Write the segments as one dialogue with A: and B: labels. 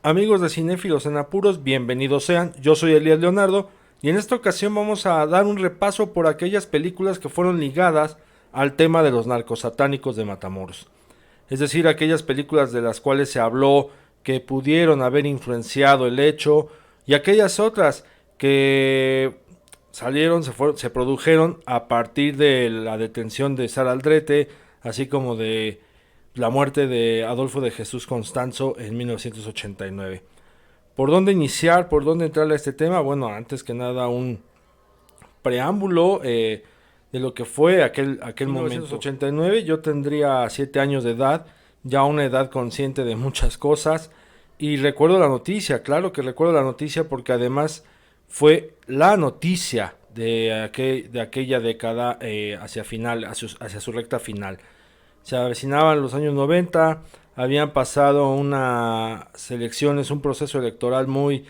A: Amigos de Cinéfilos en Apuros, bienvenidos sean. Yo soy Elías Leonardo y en esta ocasión vamos a dar un repaso por aquellas películas que fueron ligadas al tema de los narcosatánicos de Matamoros. Es decir, aquellas películas de las cuales se habló que pudieron haber influenciado el hecho y aquellas otras que se produjeron a partir de la detención de Sara Aldrete, así como de la muerte de Adolfo de Jesús Constanzo en 1989. ¿Por dónde iniciar? ¿Por dónde entrar a este tema? Bueno, antes que nada un preámbulo de lo que fue aquel momento. 1989, yo tendría 7 años de edad, ya una edad consciente de muchas cosas, y recuerdo la noticia, claro que recuerdo la noticia porque además fue la noticia de aquella década hacia su recta final. Se avecinaban los años 90, habían pasado unas elecciones, un proceso electoral muy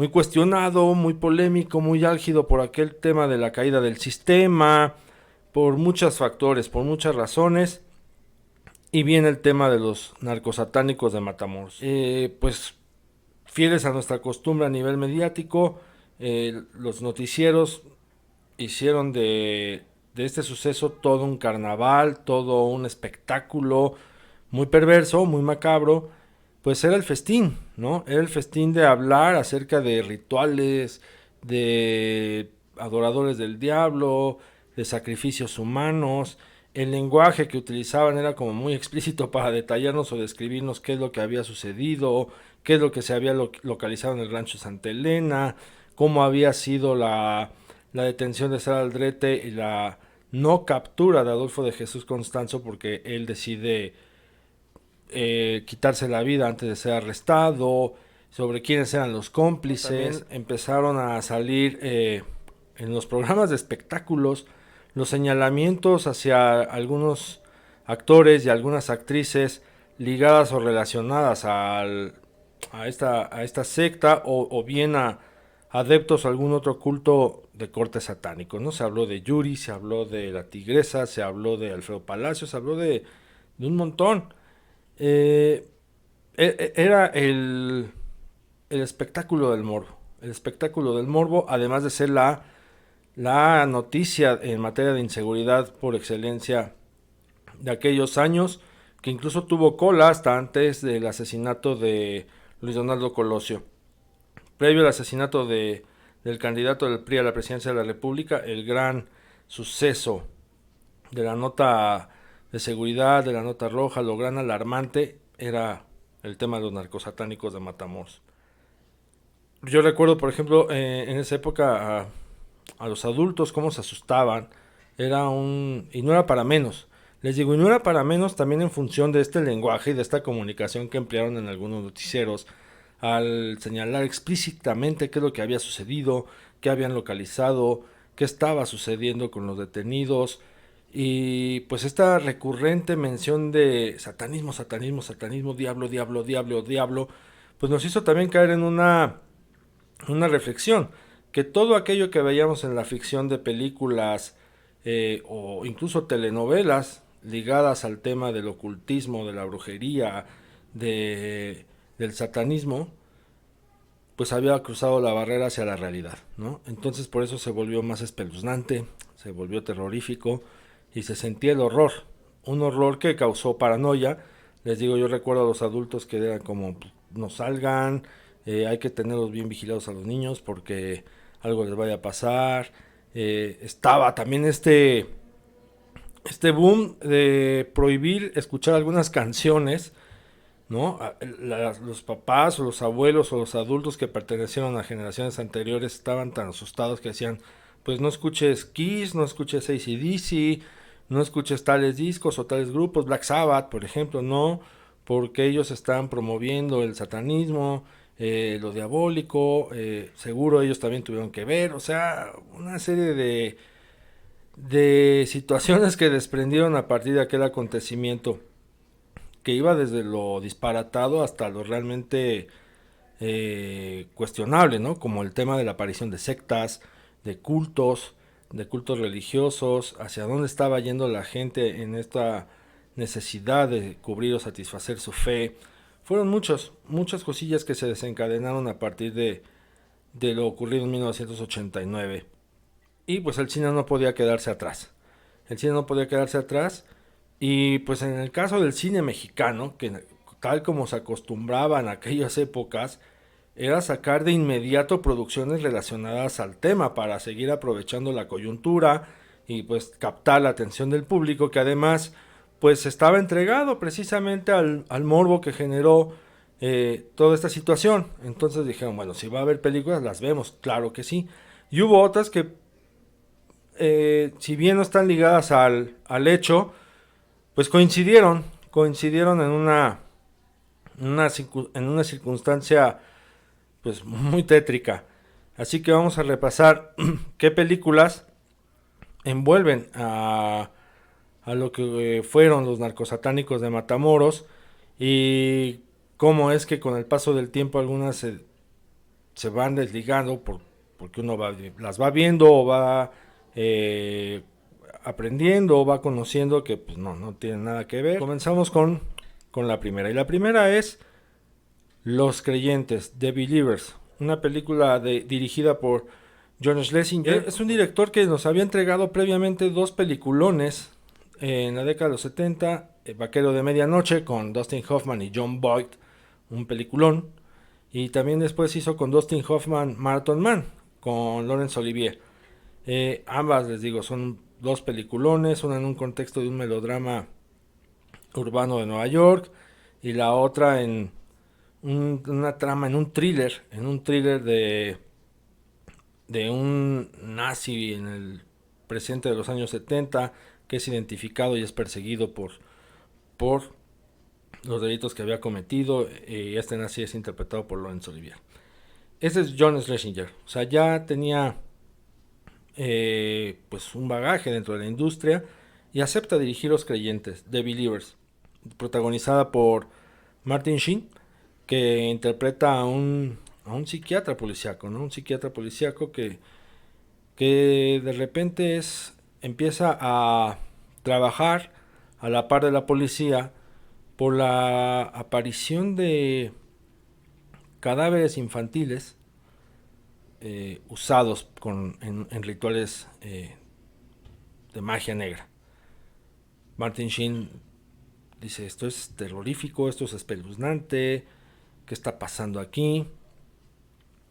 A: cuestionado, muy polémico, muy álgido por aquel tema de la caída del sistema, por muchos factores, por muchas razones. Y viene el tema de los narcosatánicos de Matamoros. Pues fieles a nuestra costumbre a nivel mediático, los noticieros hicieron de este suceso todo un carnaval, todo un espectáculo muy perverso, muy macabro. Pues era el festín, ¿no? Era el festín de hablar acerca de rituales, de adoradores del diablo, de sacrificios humanos. El lenguaje que utilizaban era como muy explícito para detallarnos o describirnos qué es lo que había sucedido, qué es lo que se había localizado en el rancho Santa Elena, cómo había sido la detención de Sara Aldrete y la no captura de Adolfo de Jesús Constanzo porque él decide quitarse la vida antes de ser arrestado, sobre quiénes eran los cómplices. También empezaron a salir en los programas de espectáculos los señalamientos hacia algunos actores y algunas actrices ligadas o relacionadas a esta secta o bien a adeptos a algún otro culto de corte satánico, ¿no? Se habló de Yuri, se habló de la Tigresa, se habló de Alfredo Palacio, se habló de un montón. Eh, Era el espectáculo del morbo. El espectáculo del morbo, además de ser la noticia en materia de inseguridad por excelencia de aquellos años, que incluso tuvo cola hasta antes del asesinato de Luis Donaldo Colosio. Previo al asesinato del candidato del PRI a la presidencia de la República, el gran suceso de la nota de seguridad, de la nota roja, lo gran alarmante era el tema de los narcosatánicos de Matamoros. Yo recuerdo, por ejemplo, en esa época a los adultos cómo se asustaban. Y no era para menos. Les digo, y no era para menos también en función de este lenguaje y de esta comunicación que emplearon en algunos noticieros al señalar explícitamente qué es lo que había sucedido, qué habían localizado, qué estaba sucediendo con los detenidos. Y pues esta recurrente mención de satanismo, satanismo, satanismo, diablo, diablo, diablo, diablo, pues nos hizo también caer en una reflexión, que todo aquello que veíamos en la ficción de películas o incluso telenovelas ligadas al tema del ocultismo, de la brujería, del satanismo, pues había cruzado la barrera hacia la realidad, ¿no? Entonces por eso se volvió más espeluznante, se volvió terrorífico y se sentía el horror, un horror que causó paranoia. Les digo, yo recuerdo a los adultos que eran como, no salgan, hay que tenerlos bien vigilados a los niños porque algo les vaya a pasar. Estaba también este boom de prohibir escuchar algunas canciones, ¿no? Los papás o los abuelos o los adultos que pertenecieron a generaciones anteriores estaban tan asustados que decían, pues no escuches Kiss, no escuches AC/DC, no escuches tales discos o tales grupos, Black Sabbath, por ejemplo, no, porque ellos están promoviendo el satanismo, lo diabólico, seguro ellos también tuvieron que ver, o sea, una serie de situaciones que desprendieron a partir de aquel acontecimiento que iba desde lo disparatado hasta lo realmente cuestionable, ¿no? Como el tema de la aparición de sectas, de cultos religiosos, hacia dónde estaba yendo la gente en esta necesidad de cubrir o satisfacer su fe Fueron muchas cosillas que se desencadenaron a partir de lo ocurrido en 1989. Y pues el cine no podía quedarse atrás. El cine no podía quedarse atrás. Y pues en el caso del cine mexicano, que tal como se acostumbraba en aquellas épocas, era sacar de inmediato producciones relacionadas al tema para seguir aprovechando la coyuntura y pues captar la atención del público, que además pues estaba entregado precisamente al morbo que generó toda esta situación. Entonces dijeron, bueno, si va a haber películas, las vemos, claro que sí. Y hubo otras que, si bien no están ligadas al hecho, pues coincidieron en una circunstancia pues muy tétrica. Así que vamos a repasar qué películas envuelven a lo que fueron los narcosatánicos de Matamoros y cómo es que con el paso del tiempo algunas se van desligando porque uno las va viendo o va aprendiendo o va conociendo que pues no tienen nada que ver. Comenzamos con la primera, y la primera es Los Creyentes, The Believers, una película dirigida por John Schlesinger. Es un director que nos había entregado previamente dos peliculones en la década de los 70, Vaquero de Medianoche con Dustin Hoffman y John Boyd, un peliculón, y también después hizo con Dustin Hoffman Marathon Man con Laurence Olivier. Ambas, les digo, son dos peliculones, una en un contexto de un melodrama urbano de Nueva York y la otra en una trama, en un thriller de un nazi en el presente de los años 70 que es identificado y es perseguido por los delitos que había cometido, y este nazi es interpretado por Laurence Olivier. Este es John Schlesinger, o sea, ya tenía pues un bagaje dentro de la industria y acepta dirigir Los Creyentes, The Believers, protagonizada por Martin Sheen, que interpreta a un psiquiatra policíaco, ¿no? Un psiquiatra policíaco que de repente empieza a trabajar a la par de la policía por la aparición de cadáveres infantiles usados en rituales de magia negra. Martin Sheen dice, esto es terrorífico, esto es espeluznante, ¿qué está pasando aquí?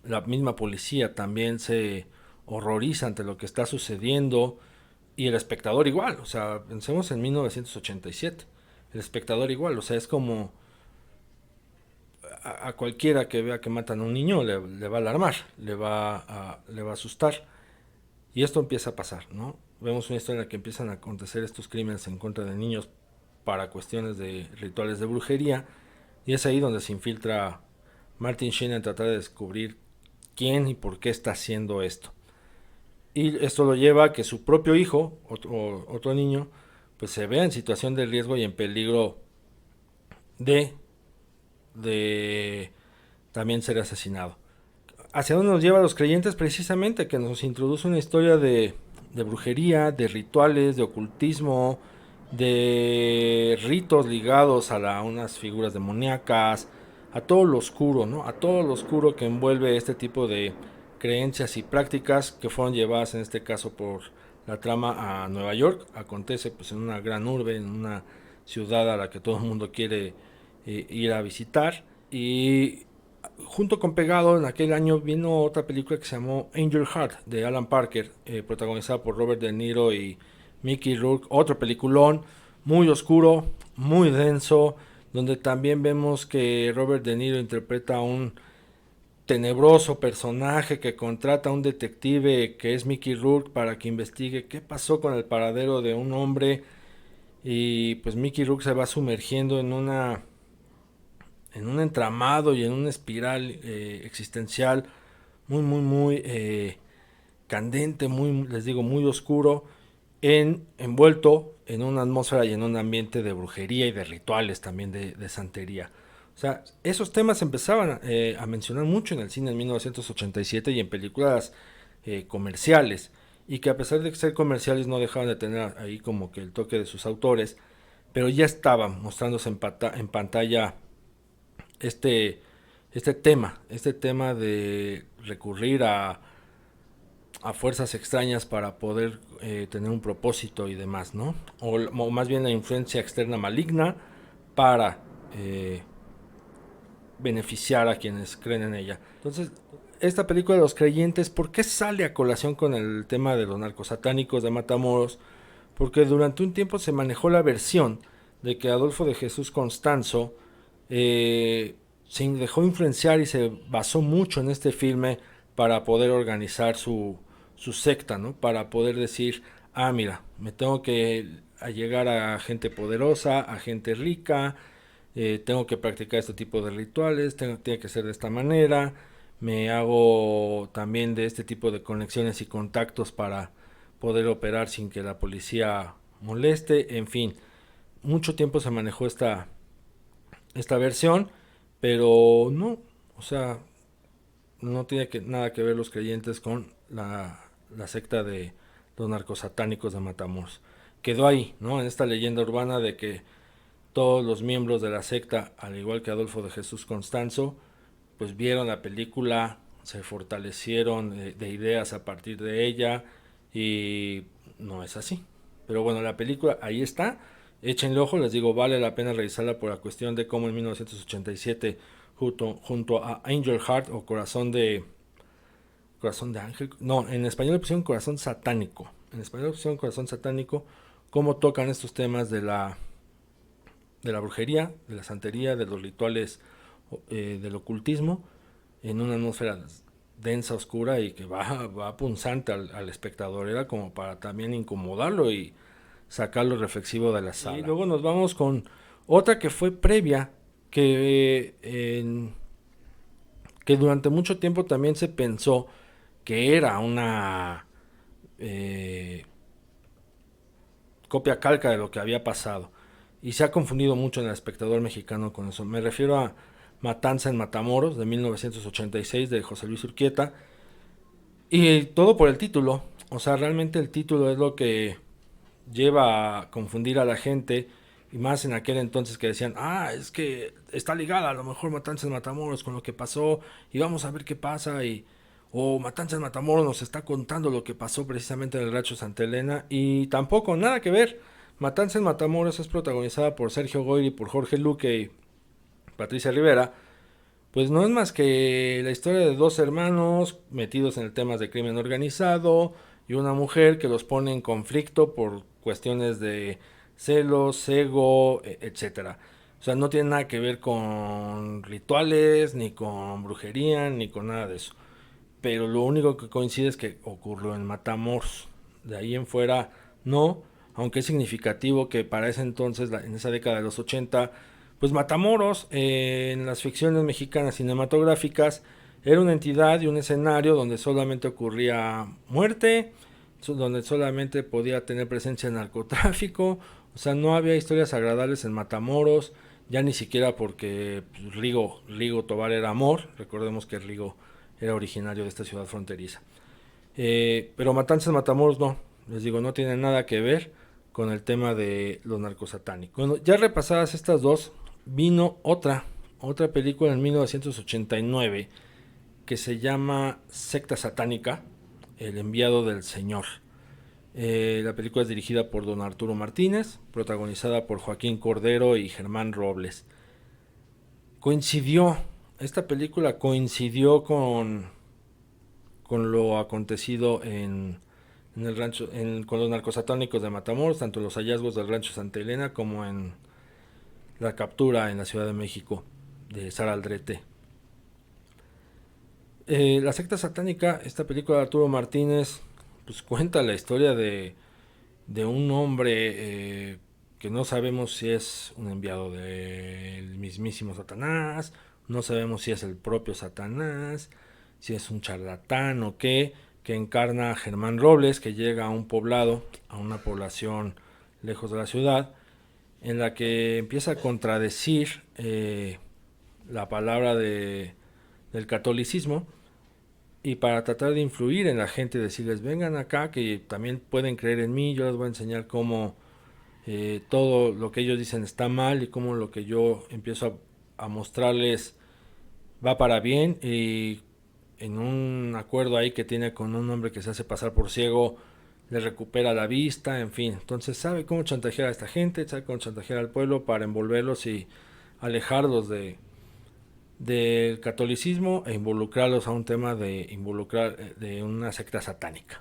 A: La misma policía también se horroriza ante lo que está sucediendo y el espectador igual, o sea, pensemos en 1987, el espectador igual, o sea, es como a cualquiera que vea que matan a un niño le va a alarmar, le va a asustar, y esto empieza a pasar, ¿no? Vemos una historia en la que empiezan a acontecer estos crímenes en contra de niños para cuestiones de rituales de brujería, y es ahí donde se infiltra Martin Sheen en tratar de descubrir quién y por qué está haciendo esto. Y esto lo lleva a que su propio hijo, otro niño, pues se vea en situación de riesgo y en peligro de también ser asesinado. ¿Hacia dónde nos lleva a Los Creyentes? Precisamente que nos introduce una historia de brujería, de rituales, de ocultismo, de ritos ligados a unas figuras demoníacas, a todo lo oscuro, ¿no? A todo lo oscuro que envuelve este tipo de creencias y prácticas que fueron llevadas en este caso por la trama a Nueva York. Acontece pues en una gran urbe, en una ciudad a la que todo el mundo quiere ir a visitar. Y junto con Pegado, en aquel año vino otra película que se llamó Angel Heart de Alan Parker, protagonizada por Robert De Niro y Mickey Rourke, otro peliculón muy oscuro, muy denso, donde también vemos que Robert De Niro interpreta a un tenebroso personaje que contrata a un detective que es Mickey Rourke para que investigue qué pasó con el paradero de un hombre, y pues Mickey Rourke se va sumergiendo en un entramado y en una espiral existencial muy candente, les digo, muy oscuro, envuelto en una atmósfera y en un ambiente de brujería y de rituales también de santería. O sea, esos temas empezaban a mencionar mucho en el cine en 1987 y en películas comerciales, y que a pesar de ser comerciales no dejaban de tener ahí como que el toque de sus autores, pero ya estaban mostrándose en pantalla este, este tema de recurrir a fuerzas extrañas para poder tener un propósito y demás, ¿no? O más bien la influencia externa maligna para beneficiar a quienes creen en ella. Entonces, esta película de los creyentes, ¿por qué sale a colación con el tema de los narcosatánicos de Matamoros? Porque durante un tiempo se manejó la versión de que Adolfo de Jesús Constanzo se dejó influenciar y se basó mucho en este filme para poder organizar su secta, ¿no? Para poder decir, ah, mira, me tengo que llegar a gente poderosa, a gente rica, tengo que practicar este tipo de rituales, tiene que ser de esta manera, me hago también de este tipo de conexiones y contactos para poder operar sin que la policía moleste, en fin, mucho tiempo se manejó esta versión, pero no, o sea, no tiene nada que ver los creyentes con la secta de los narcosatánicos de Matamoros. Quedó ahí, ¿no? En esta leyenda urbana de que todos los miembros de la secta, al igual que Adolfo de Jesús Constanzo, pues vieron la película, se fortalecieron de ideas a partir de ella y no es así. Pero bueno, la película ahí está, échenle ojo, les digo, vale la pena revisarla por la cuestión de cómo en 1987 junto a Angel Heart o Corazón de Ángel, no, en español le pusieron Corazón Satánico, en español le pusieron Corazón Satánico, cómo tocan estos temas de la brujería, de la santería, de los rituales del ocultismo, en una atmósfera densa, oscura y que va punzante al espectador. Era como para también incomodarlo y sacarlo reflexivo de la sala. Y luego nos vamos con otra que fue previa, que durante mucho tiempo también se pensó que era una copia calca de lo que había pasado. Y se ha confundido mucho en el espectador mexicano con eso. Me refiero a Matanza en Matamoros de 1986 de José Luis Urquieta. Y todo por el título. O sea, realmente el título es lo que lleva a confundir a la gente. Y más en aquel entonces que decían, ah, es que está ligada a lo mejor Matanza en Matamoros con lo que pasó. Y vamos a ver qué pasa. O Matanza en Matamoros nos está contando lo que pasó precisamente en el Rancho Santa Elena. Y tampoco, nada que ver. Matanza en Matamoros es protagonizada por Sergio Goyri, por Jorge Luque y Patricia Rivera. Pues no es más que la historia de dos hermanos metidos en el tema de crimen organizado y una mujer que los pone en conflicto por cuestiones de celos, ego, etcétera. O sea, no tiene nada que ver con rituales, ni con brujería, ni con nada de eso. Pero lo único que coincide es que ocurrió en Matamoros. De ahí en fuera, no. Aunque es significativo que para ese entonces, en esa década de los 80, pues Matamoros, en las ficciones mexicanas cinematográficas, era una entidad y un escenario donde solamente ocurría muerte, donde solamente podía tener presencia el narcotráfico. O sea, no había historias agradables en Matamoros, ya ni siquiera porque pues, Rigo Tobar era amor. Recordemos que Rigo era originario de esta ciudad fronteriza. Pero Matanzas Matamoros no, les digo, no tiene nada que ver con el tema de los narcosatánicos. Bueno, ya repasadas estas dos, vino otra película en 1989 que se llama Secta Satánica, El enviado del Señor. La película es dirigida por don Arturo Martínez, protagonizada por Joaquín Cordero y Germán Robles. Esta película coincidió con lo acontecido en el rancho, con los narcosatánicos de Matamoros, tanto los hallazgos del rancho Santa Elena como en la captura en la Ciudad de México de Sara Aldrete. La secta satánica, esta película de Arturo Martínez, pues cuenta la historia de un hombre que no sabemos si es un enviado del mismísimo Satanás, no sabemos si es el propio Satanás, si es un charlatán o qué, que encarna a Germán Robles, que llega a un poblado, a una población lejos de la ciudad, en la que empieza a contradecir la palabra del catolicismo, y para tratar de influir en la gente, decirles, vengan acá, que también pueden creer en mí, yo les voy a enseñar cómo todo lo que ellos dicen está mal y cómo lo que yo empiezo a mostrarles va para bien, y en un acuerdo ahí que tiene con un hombre que se hace pasar por ciego, le recupera la vista, en fin. Entonces sabe cómo chantajear a esta gente, sabe cómo chantajear al pueblo para envolverlos y alejarlos del catolicismo e involucrarlos a un tema de una secta satánica.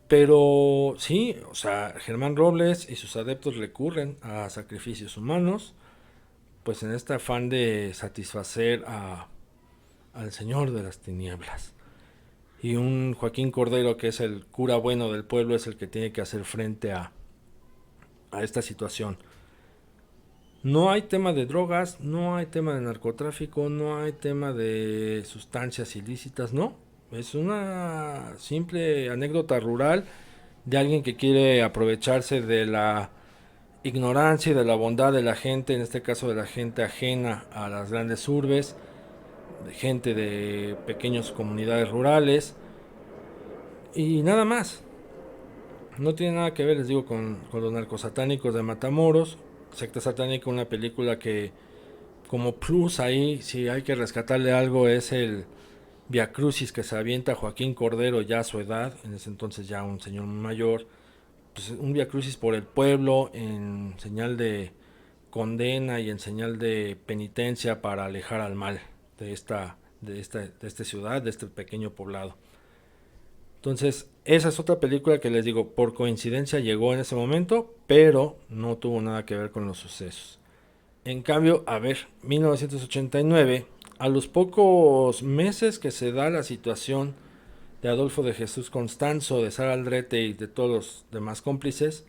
A: Pero sí, o sea, Germán Robles y sus adeptos recurren a sacrificios humanos, pues en este afán de satisfacer al Señor de las Tinieblas. Y un Joaquín Cordero, que es el cura bueno del pueblo, es el que tiene que hacer frente a esta situación. No hay tema de drogas, no hay tema de narcotráfico, no hay tema de sustancias ilícitas, no. Es una simple anécdota rural de alguien que quiere aprovecharse de la ignorancia y de la bondad de la gente, en este caso de la gente ajena a las grandes urbes, de gente de pequeñas comunidades rurales, y nada más. No tiene nada que ver, les digo, con los narcosatánicos de Matamoros. Secta Satánica, una película que como plus ahí, si hay que rescatarle algo, es el Via Crucis que se avienta Joaquín Cordero ya a su edad, en ese entonces ya un señor mayor. Pues un Via Crucis por el pueblo en señal de condena y en señal de penitencia para alejar al mal de esta ciudad, de este pequeño poblado. Entonces, esa es otra película que les digo, por coincidencia llegó en ese momento, pero no tuvo nada que ver con los sucesos. En cambio, a ver, 1989, a los pocos meses que se da la situación de Adolfo de Jesús Constanzo, de Sara Aldrete y de todos los demás cómplices,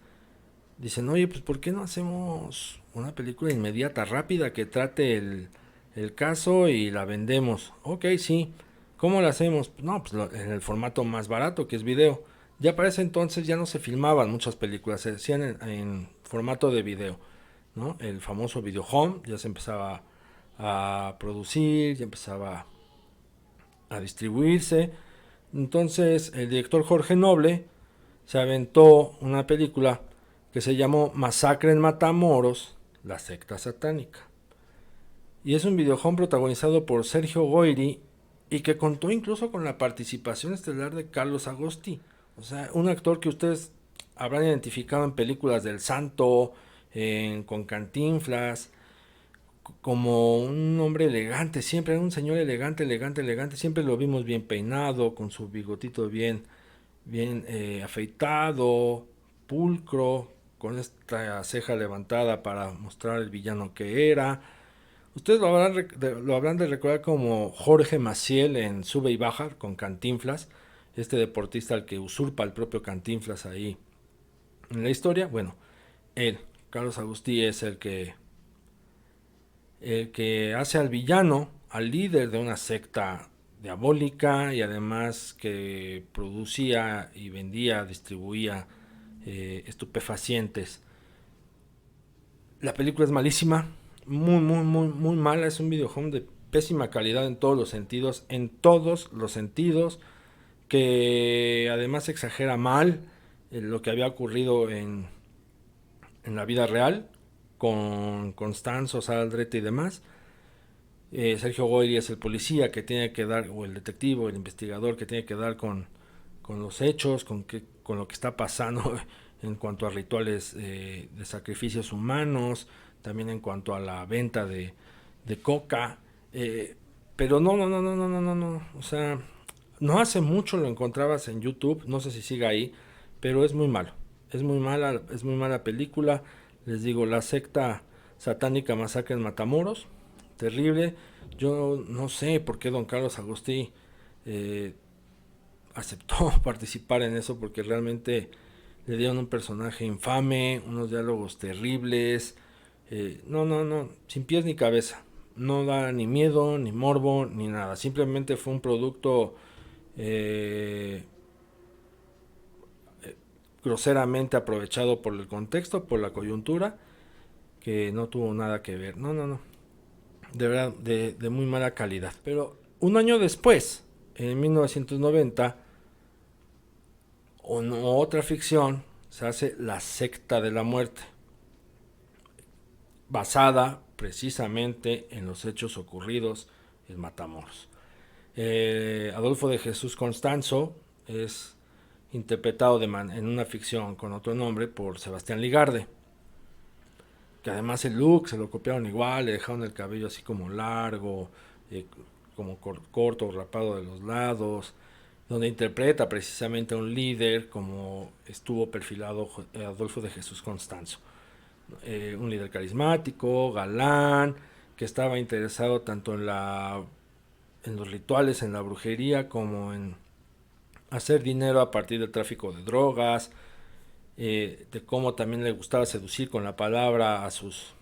A: dicen, oye, pues ¿por qué no hacemos una película inmediata, rápida, que trate el caso y la vendemos? Ok, sí. ¿Cómo la hacemos? No, pues en el formato más barato, que es video. Ya para ese entonces ya no se filmaban muchas películas, se hacían en formato de video, ¿no? El famoso video home ya se empezaba a producir, ya empezaba a distribuirse. Entonces el director Jorge Noble se aventó una película que se llamó Masacre en Matamoros, la secta satánica. Y es un videojuego protagonizado por Sergio Goyri y que contó incluso con la participación estelar de Carlos Agosti. O sea, un actor que ustedes habrán identificado en películas del Santo, con Cantinflas, como un hombre elegante, siempre un señor elegante, siempre lo vimos bien peinado, con su bigotito bien afeitado, pulcro, con esta ceja levantada para mostrar el villano que era. Ustedes lo habrán de recordar como Jorge Maciel en Sube y Baja con Cantinflas, este deportista al que usurpa el propio Cantinflas ahí en la historia. Bueno, él, Carlos Agustí, es el que hace al villano, al líder de una secta diabólica, y además que producía y vendía, distribuía estupefacientes. La película es malísima, muy mala, es un videojuego de pésima calidad en todos los sentidos, que además exagera mal lo que había ocurrido en la vida real con Constanzo, Saldrete y demás. Sergio Goyri es el policía que tiene que dar, o el detective, el investigador que tiene que dar con los hechos, con lo que está pasando en cuanto a rituales de sacrificios humanos, también en cuanto a la venta de coca. Pero no, o sea, no hace mucho lo encontrabas en YouTube, no sé si sigue ahí, pero es muy malo. Es muy mala película. Les digo, la secta satánica Masacre en Matamoros, terrible. Yo no sé por qué don Carlos Agustí aceptó participar en eso, porque realmente le dieron un personaje infame, unos diálogos terribles. No, sin pies ni cabeza. No da ni miedo, ni morbo, ni nada. Simplemente fue un producto groseramente aprovechado por el contexto, por la coyuntura, que no tuvo nada que ver. No. De verdad, de muy mala calidad. Pero un año después, en 1990, otra ficción, se hace La Secta de la Muerte, basada precisamente en los hechos ocurridos en Matamoros. Adolfo de Jesús Constanzo es interpretado en una ficción con otro nombre por Sebastián Ligarde, que además el look se lo copiaron igual, le dejaron el cabello así como largo, como corto, rapado de los lados, donde interpreta precisamente a un líder como estuvo perfilado Adolfo de Jesús Constanzo. Un líder carismático, galán, que estaba interesado tanto en los rituales, en la brujería, como en hacer dinero a partir del tráfico de drogas, de cómo también le gustaba seducir con la palabra a sus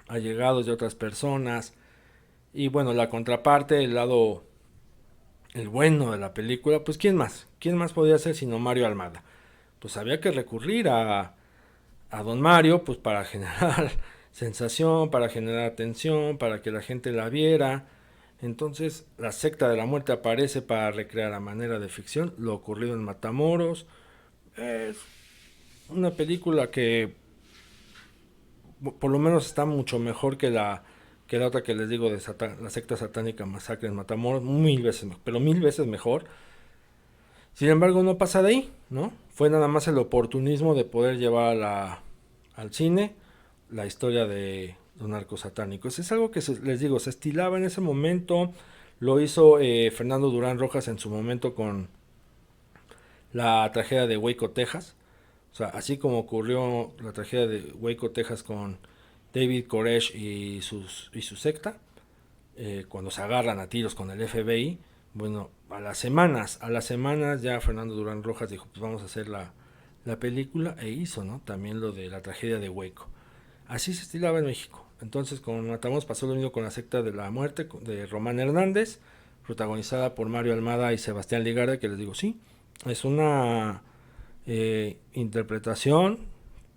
A: allegados de otras personas. Y bueno, la contraparte, el bueno de la película, pues ¿quién más? ¿Quién más podía ser sino Mario Almada? Pues había que recurrir a don Mario, pues para generar sensación, para generar atención, para que la gente la viera. Entonces la secta de la muerte aparece para recrear a manera de ficción lo ocurrido en Matamoros. Es una película que por lo menos está mucho mejor que la otra que les digo de la secta satánica masacre en Matamoros, pero mil veces mejor. Sin embargo, no pasa de ahí, ¿no? Fue nada más el oportunismo de poder llevar al cine la historia de los narcos satánicos. Es algo que les digo, se estilaba en ese momento. Lo hizo Fernando Durán Rojas en su momento con la tragedia de Waco, Texas. O sea, así como ocurrió la tragedia de Waco, Texas con David Koresh y su secta, cuando se agarran a tiros con el FBI. Bueno, a las semanas ya Fernando Durán Rojas dijo, pues vamos a hacer la película, e hizo, ¿no? También lo de la tragedia de Waco. Así se estilaba en México. Entonces con Matamoros pasó lo mismo con la secta de la muerte de Román Hernández, protagonizada por Mario Almada y Sebastián Ligarde, que les digo, sí, es una interpretación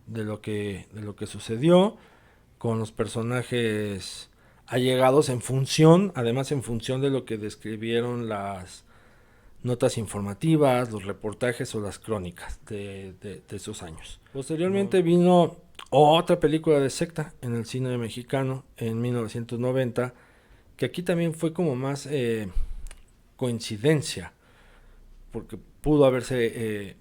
A: de lo que sucedió con los personajes allegados además en función de lo que describieron las notas informativas, los reportajes o las crónicas de esos años. Posteriormente vino otra película de secta en el cine mexicano en 1990, que aquí también fue como más coincidencia, porque pudo haberse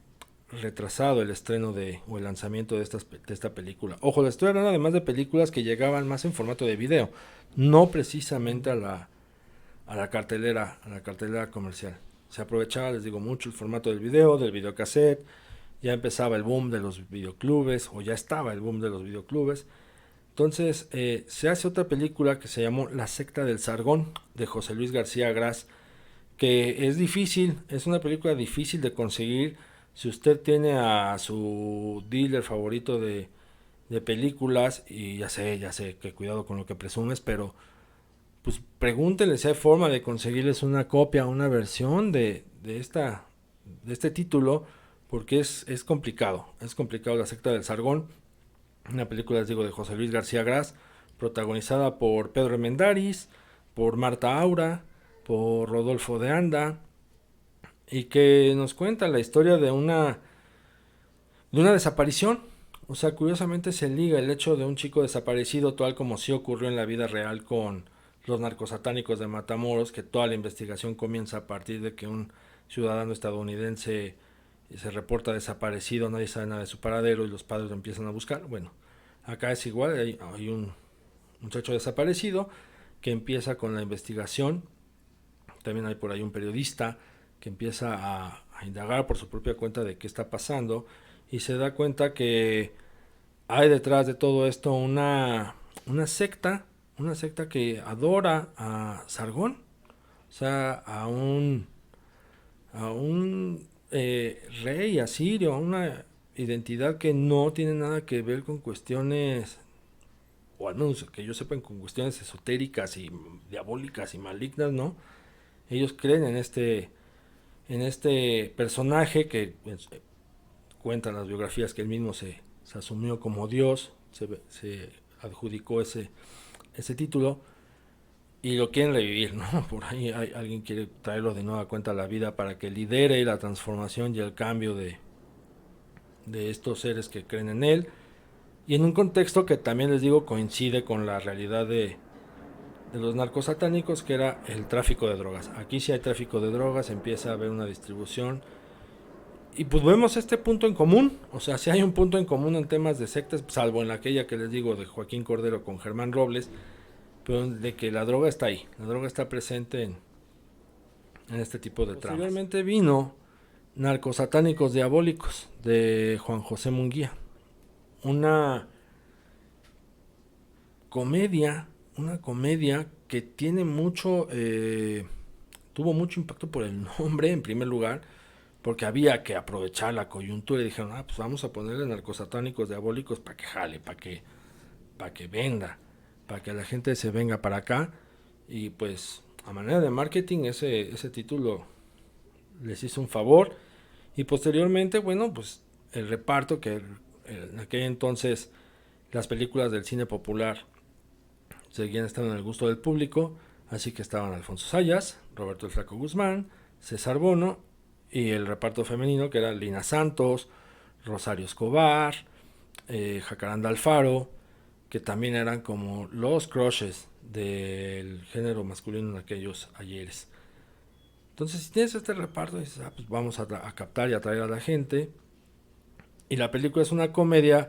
A: retrasado el estreno o el lanzamiento de esta película. Ojo, les estoy hablando además de películas que llegaban más en formato de video, no precisamente a la cartelera comercial. Se aprovechaba, les digo, mucho el formato del videocassette. Ya empezaba el boom de los videoclubes, o ya estaba el boom de los videoclubes. Entonces se hace otra película que se llamó La secta del Sargón, de José Luis García Gras, que es una película difícil de conseguir. Si usted tiene a su dealer favorito de películas, y ya sé que cuidado con lo que presumes, pero pues pregúntenle si hay forma de conseguirles una copia, una versión de este título, porque es complicado. Es complicado. La secta del Sargón, una película, les digo, de José Luis García Gras, protagonizada por Pedro Armendáriz, por Marta Aura, por Rodolfo de Anda, y que nos cuenta la historia de una desaparición. O sea, curiosamente se liga el hecho de un chico desaparecido, tal como sí ocurrió en la vida real con los narcosatánicos de Matamoros, que toda la investigación comienza a partir de que un ciudadano estadounidense se reporta desaparecido, nadie sabe nada de su paradero y los padres lo empiezan a buscar. Bueno, acá es igual, hay un muchacho desaparecido que empieza con la investigación. También hay por ahí un periodista que empieza a indagar por su propia cuenta de qué está pasando, y se da cuenta que hay detrás de todo esto una secta que adora a Sargón, o sea, a un rey asirio, a una identidad que no tiene nada que ver con cuestiones, o al menos que yo sepa, con cuestiones esotéricas y diabólicas y malignas, ¿no? Ellos creen en este personaje que cuentan las biografías que él mismo se asumió como Dios, se adjudicó ese título, y lo quieren revivir, ¿no? Por ahí alguien quiere traerlo de nueva cuenta a la vida para que lidere la transformación y el cambio de estos seres que creen en él. y en un contexto que también les digo coincide con la realidad de los narcos satánicos, que era el tráfico de drogas. Aquí sí hay tráfico de drogas, empieza a haber una distribución. Y pues vemos este punto en común, o sea, si hay un punto en común en temas de sectas, salvo en aquella que les digo de Joaquín Cordero con Germán Robles, pero de que la droga está ahí, la droga está presente en este tipo de tramas. Posteriormente vino Narcos Satánicos Diabólicos de Juan José Munguía, una comedia, que tiene mucho, tuvo mucho impacto por el nombre en primer lugar, porque había que aprovechar la coyuntura y dijeron, pues vamos a ponerle narcosatánicos diabólicos para que jale, para que venda, para que la gente se venga para acá. Y pues a manera de marketing ese título les hizo un favor. Y posteriormente, bueno, pues el reparto, que en aquel entonces las películas del cine popular seguían estando en el gusto del público, así que estaban Alfonso Sayas, Roberto el Flaco Guzmán, César Bono, y el reparto femenino que era Lina Santos, Rosario Escobar, Jacaranda Alfaro, que también eran como los crushes del género masculino en aquellos ayeres. Entonces, si tienes este reparto, dices, pues vamos a captar y atraer a la gente. Y la película es una comedia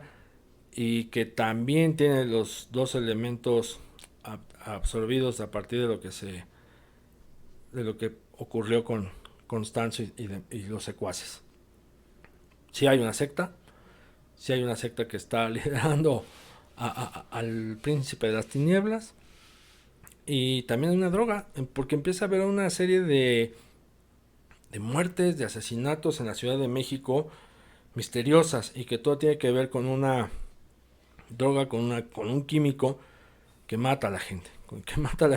A: y que también tiene los dos elementos absorbidos a partir de lo que ocurrió con Constanzo y los secuaces. Si hay una secta, que está liderando al príncipe de las tinieblas, y también una droga, porque empieza a haber una serie de muertes, de asesinatos en la Ciudad de México misteriosas, y que todo tiene que ver con una droga, con un químico que mata a la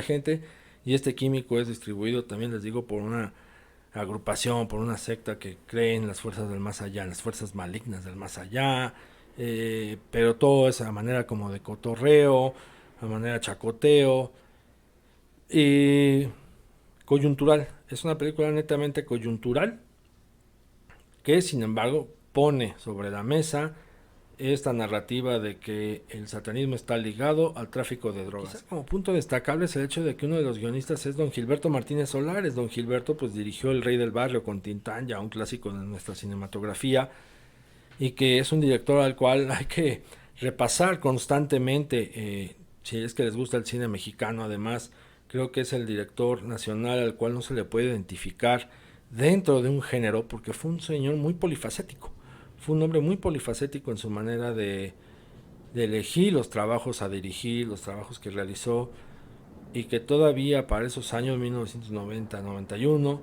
A: gente, y este químico es distribuido, también les digo, por una agrupación, por una secta que cree en las fuerzas del más allá, en las fuerzas malignas del más allá, pero todo es a manera como de cotorreo, a manera chacoteo, y coyuntural. Es una película netamente coyuntural, que sin embargo pone sobre la mesa esta narrativa de que el satanismo está ligado al tráfico de drogas. Quizá como punto destacable es el hecho de que uno de los guionistas es don Gilberto Martínez Solares. Don Gilberto pues dirigió El Rey del Barrio con Tintán, ya un clásico de nuestra cinematografía, y que es un director al cual hay que repasar constantemente, si es que les gusta el cine mexicano. Además, creo que es el director nacional al cual no se le puede identificar dentro de un género, porque fue un señor muy polifacético. Fue un hombre muy polifacético en su manera de elegir los trabajos a dirigir, los trabajos que realizó, y que todavía para esos años 1990-91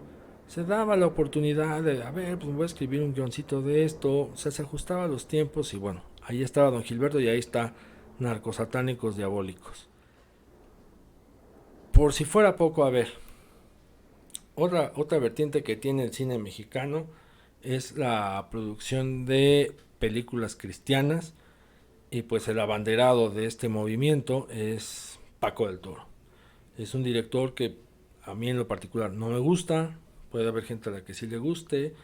A: se daba la oportunidad de, a ver, pues voy a escribir un guioncito de esto, o sea, se ajustaba a los tiempos, y bueno, ahí estaba don Gilberto y ahí está Narcosatánicos Diabólicos. Por si fuera poco, a ver, otra vertiente que tiene el cine mexicano es la producción de películas cristianas, y pues el abanderado de este movimiento es Paco del Toro. Es un director que a mí en lo particular no me gusta, puede haber gente a la que sí le guste,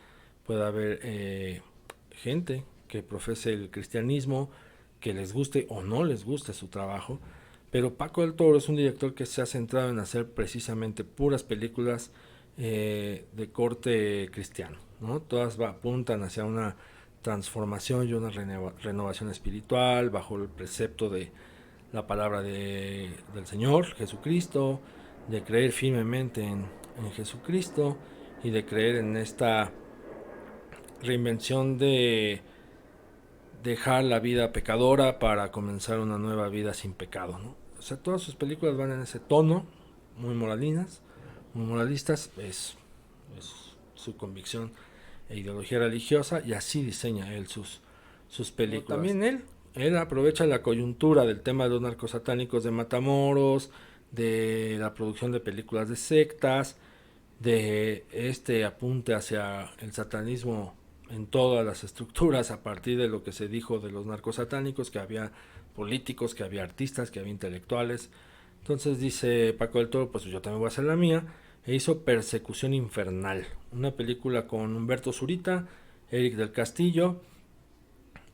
A: puede haber gente que profese el cristianismo, que les guste o no les guste su trabajo, pero Paco del Toro es un director que se ha centrado en hacer precisamente puras películas de corte cristiano, ¿no? Todas apuntan hacia una transformación y una renovación espiritual bajo el precepto de la palabra del Señor Jesucristo, de creer firmemente en Jesucristo, y de creer en esta reinvención de dejar la vida pecadora para comenzar una nueva vida sin pecado, ¿no? O sea, todas sus películas van en ese tono, muy moralistas, es su convicción e ideología religiosa, y así diseña él sus películas. Pero también él aprovecha la coyuntura del tema de los narcosatánicos de Matamoros, de la producción de películas de sectas, de este apunte hacia el satanismo en todas las estructuras, a partir de lo que se dijo de los narcosatánicos, que había políticos, que había artistas, que había intelectuales. Entonces dice Paco del Toro, pues yo también voy a hacer la mía, e hizo Persecución Infernal, una película con Humberto Zurita, Eric del Castillo,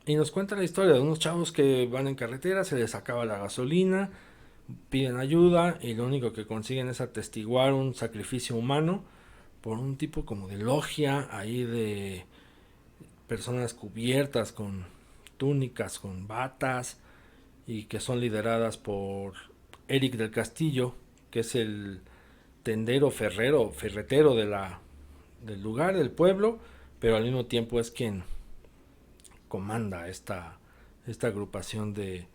A: Y nos cuenta la historia de unos chavos que van en carretera, se les acaba la gasolina, piden ayuda y lo único que consiguen es atestiguar un sacrificio humano por un tipo como de logia ahí de personas cubiertas con túnicas, con batas y que son lideradas por Eric del Castillo, que es el tendero ferretero del lugar, del pueblo, pero al mismo tiempo es quien comanda esta agrupación de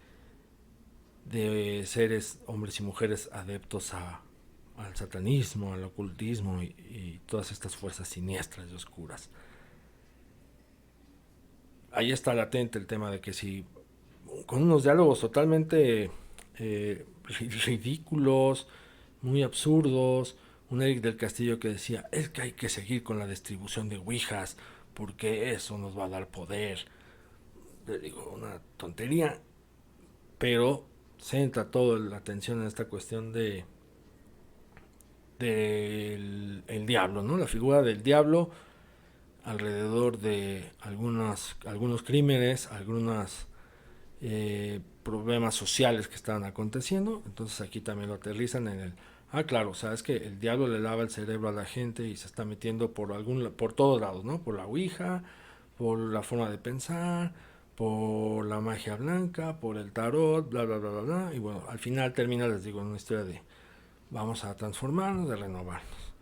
A: seres, hombres y mujeres adeptos al satanismo, al ocultismo y todas estas fuerzas siniestras y oscuras. Ahí está latente el tema de que si con unos diálogos totalmente ridículos, muy absurdos, un Eric del Castillo que decía, es que hay que seguir con la distribución de ouijas porque eso nos va a dar poder. Le digo, una tontería, pero centra toda la atención en esta cuestión del el diablo, ¿no? La figura del diablo alrededor de algunos crímenes, algunos problemas sociales que estaban aconteciendo. Entonces aquí también lo aterrizan en el claro, o sea, es que el diablo le lava el cerebro a la gente y se está metiendo por todos lados, ¿no? Por la ouija, por la forma de pensar, por la magia blanca, por el tarot, bla bla bla bla bla. Y bueno, al final termina, les digo, en una historia de vamos a transformarnos, de renovarnos.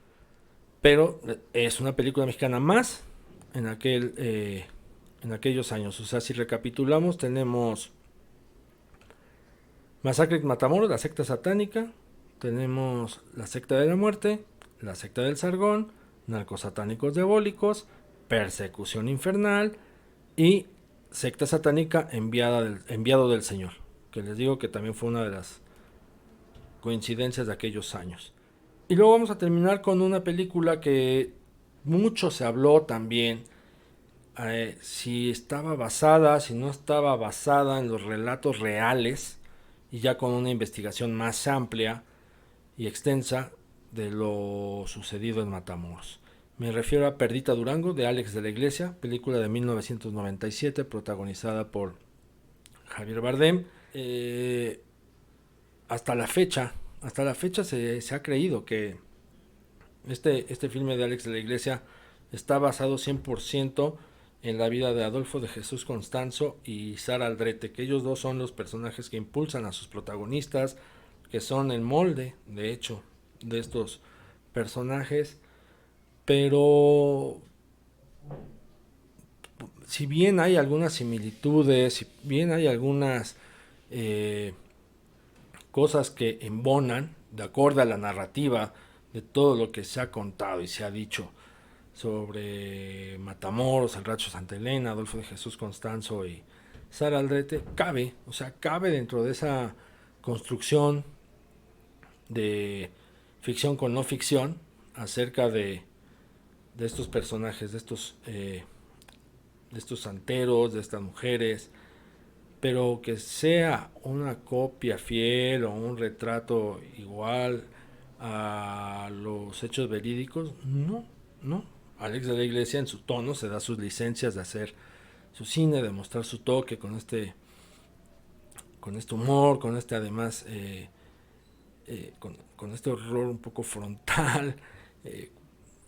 A: Pero es una película mexicana más en aquellos años. O sea, si recapitulamos, tenemos Masacre en Matamoros, la secta satánica, tenemos la secta de la muerte, la secta del Sargón, narcos satánicos diabólicos, persecución infernal y secta satánica enviado del Señor, que les digo que también fue una de las coincidencias de aquellos años. Y luego vamos a terminar con una película que mucho se habló también, si estaba basada, si no estaba basada en los relatos reales y ya con una investigación más amplia y extensa de lo sucedido en Matamoros. Me refiero a Perdita Durango de Alex de la Iglesia, película de 1997 protagonizada por Javier Bardem. Hasta la fecha se ha creído que este filme de Alex de la Iglesia está basado 100% en la vida de Adolfo de Jesús Constanzo y Sara Aldrete, que ellos dos son los personajes que impulsan a sus protagonistas, que son el molde, de hecho, de estos personajes. Pero si bien hay algunas similitudes, si bien hay algunas eh, cosas que embonan de acuerdo a la narrativa de todo lo que se ha contado y se ha dicho sobre Matamoros, el Rancho Santa Elena, Adolfo de Jesús Constanzo y Sara Aldrete, cabe dentro de esa construcción de ficción con no ficción acerca de estos personajes, de estos santeros, de estas mujeres, pero que sea una copia fiel o un retrato igual a los hechos verídicos, no, no. Alex de la Iglesia en su tono se da sus licencias de hacer su cine, de mostrar su toque con este humor, con este además, con este horror un poco frontal,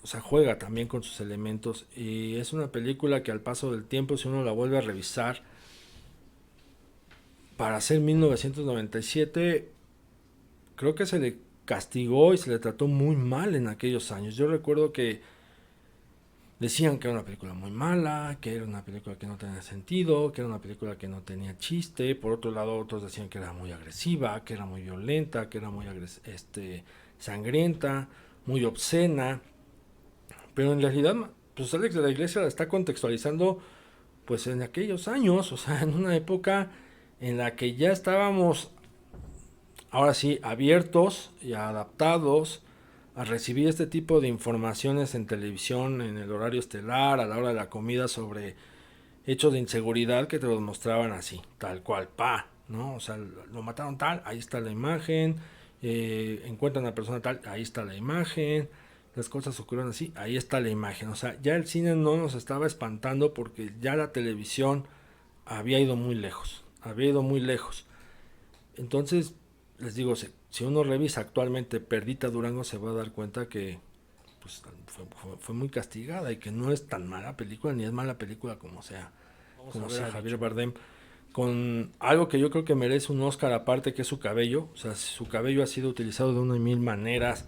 A: o sea, juega también con sus elementos y es una película que al paso del tiempo, si uno la vuelve a revisar, para hacer 1997, creo que se le castigó y se le trató muy mal en aquellos años. Yo recuerdo que decían que era una película muy mala, que era una película que no tenía sentido, que era una película que no tenía chiste. Por otro lado, otros decían que era muy agresiva, que era muy violenta, que era muy sangrienta, muy obscena. Pero en realidad, pues Alex de la Iglesia la está contextualizando pues en aquellos años, o sea, en una época en la que ya estábamos, ahora sí, abiertos y adaptados a recibir este tipo de informaciones en televisión, en el horario estelar, a la hora de la comida, sobre hechos de inseguridad que te los mostraban así, tal cual, ¿no? O sea, lo mataron tal, ahí está la imagen, encuentran a la persona tal, ahí está la imagen, las cosas ocurrieron así, ahí está la imagen. O sea, ya el cine no nos estaba espantando porque ya la televisión había ido muy lejos. Entonces, les digo, si uno revisa actualmente Perdita Durango, se va a dar cuenta que pues, fue muy castigada y que no es tan mala película, ni es mala película como sea Javier Bardem, con algo que yo creo que merece un Oscar aparte, que es su cabello. O sea, su cabello ha sido utilizado de una y mil maneras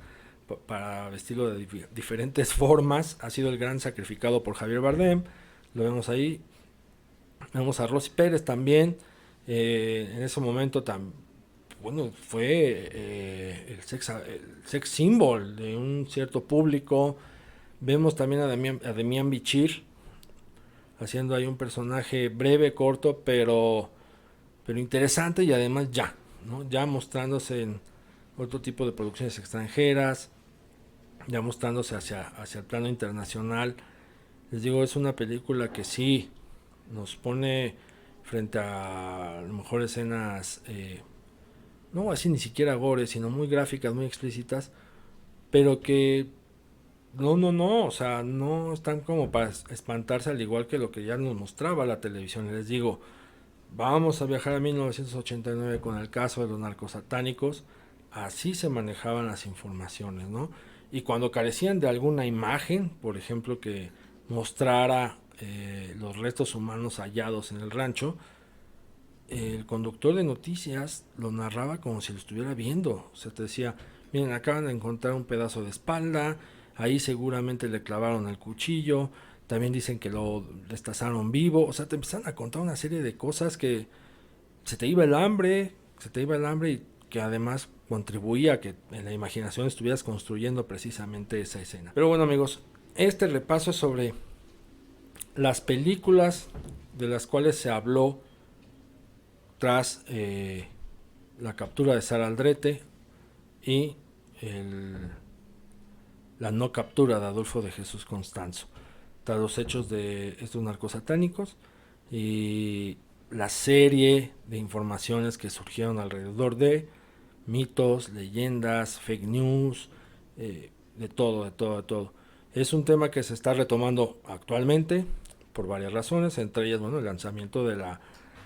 A: para vestirlo de diferentes formas. Ha sido el gran sacrificado por Javier Bardem, lo vemos ahí. Vemos a Rosy Pérez también, en ese momento bueno, fue el sex symbol de un cierto público. Vemos también a Demián Bichir haciendo ahí un personaje breve, corto, pero interesante, y además ya mostrándose en otro tipo de producciones extranjeras, ya mostrándose hacia el plano internacional. Les digo, es una película que sí nos pone frente a lo mejor escenas, no así ni siquiera gore, sino muy gráficas, muy explícitas, pero que no, o sea, no están como para espantarse, al igual que lo que ya nos mostraba la televisión. Les digo, vamos a viajar a 1989 con el caso de los narcosatánicos. Así se manejaban las informaciones, ¿no? Y cuando carecían de alguna imagen, por ejemplo, que mostrara los restos humanos hallados en el rancho, el conductor de noticias lo narraba como si lo estuviera viendo. O sea, te decía, miren, acaban de encontrar un pedazo de espalda, ahí seguramente le clavaron el cuchillo, también dicen que lo destazaron vivo. O sea, te empezaron a contar una serie de cosas que se te iba el hambre, y que además contribuía a que en la imaginación estuvieras construyendo precisamente esa escena. Pero bueno, amigos, este repaso es sobre las películas de las cuales se habló tras la captura de Sara Aldrete y la no captura de Adolfo de Jesús Constanzo, tras los hechos de estos narcosatánicos y la serie de informaciones que surgieron alrededor de mitos, leyendas, fake news, de todo. Es un tema que se está retomando actualmente por varias razones, entre ellas, bueno, el lanzamiento de la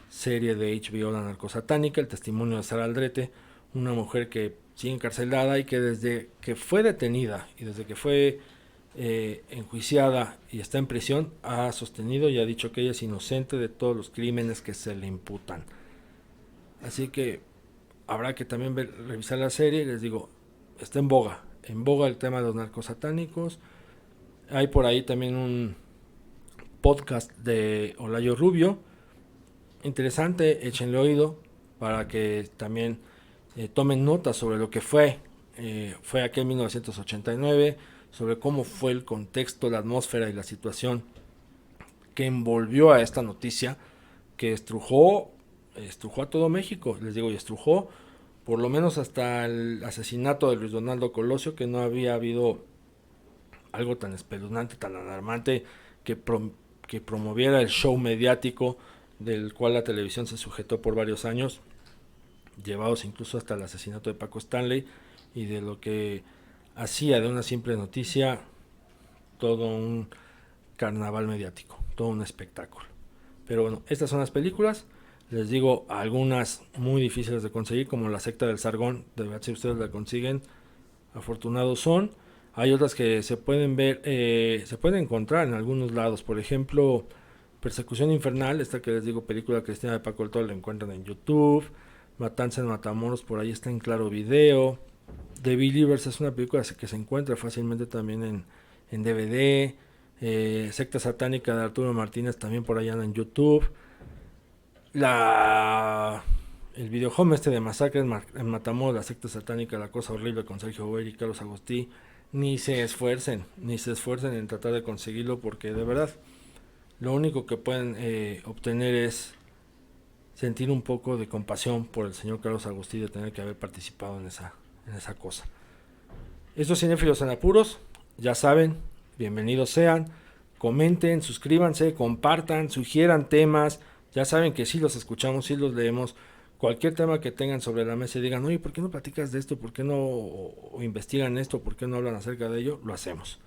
A: serie de HBO La Narcosatánica, el testimonio de Sara Aldrete, una mujer que sigue encarcelada y que desde que fue detenida y desde que fue enjuiciada y está en prisión, ha sostenido y ha dicho que ella es inocente de todos los crímenes que se le imputan. Así que habrá que también revisar la serie. Les digo, está en boga el tema de los narcosatánicos. Hay por ahí también un podcast de Olayo Rubio, interesante, échenle oído para que también tomen nota sobre lo que fue aquel 1989, sobre cómo fue el contexto, la atmósfera y la situación que envolvió a esta noticia que estrujó a todo México, les digo, y estrujó por lo menos hasta el asesinato de Luis Donaldo Colosio, que no había habido algo tan espeluznante, tan alarmante, que promoviera el show mediático del cual la televisión se sujetó por varios años, llevados incluso hasta el asesinato de Paco Stanley, y de lo que hacía de una simple noticia todo un carnaval mediático, todo un espectáculo. Pero bueno, estas son las películas. Les digo, algunas muy difíciles de conseguir, como La secta del Sargón. De verdad, si ustedes la consiguen, afortunados son. Hay otras que se pueden ver, se pueden encontrar en algunos lados. Por ejemplo, Persecución Infernal, esta que les digo, película cristiana de Paco el Toro, la encuentran en YouTube. Matanza en Matamoros, por ahí está en Claro Video. The Believers es una película que se encuentra fácilmente también en DVD. Secta Satánica de Arturo Martínez, también por allá en YouTube. El videojuego de Masacre en Matamoros, La secta satánica, La cosa horrible, con Sergio Boyer y Carlos Agustí, ni se esfuercen en tratar de conseguirlo, porque de verdad lo único que pueden obtener es sentir un poco de compasión por el señor Carlos Agustí de tener que haber participado en esa cosa. Estos cinéfilos en apuros, ya saben, bienvenidos sean, comenten, suscríbanse, compartan, sugieran temas. Ya saben que sí los escuchamos, sí los leemos. Cualquier tema que tengan sobre la mesa y digan, oye, ¿por qué no platicas de esto? ¿Por qué no o investigan esto? ¿Por qué no hablan acerca de ello? Lo hacemos.